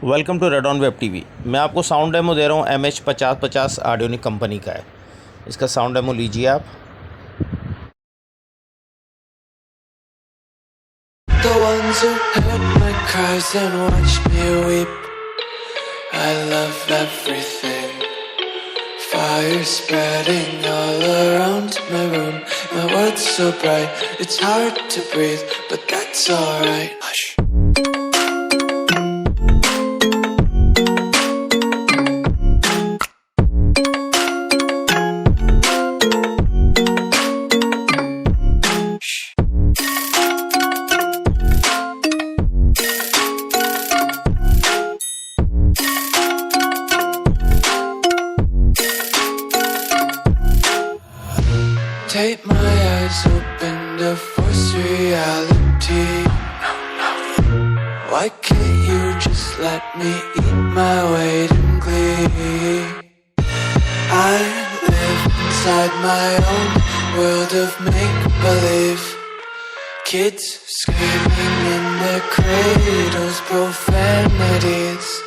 Welcome to Red On Web TV. मैं आपको sound demo दे रहा हूँ MH5050 ऑडियोनिक कंपनी का है। इसका साउंड डेमो लीजिए आप। The ones who heard my cries and watched me weep, I love everything. Fire spreading all around my room. My world's so bright, it's hard to breathe, but that's alright. Hush. Take my eyes open to force reality. Why can't you just let me eat my weight in glee? I live inside my own world of make-believe. Kids screaming in their cradles, profanities.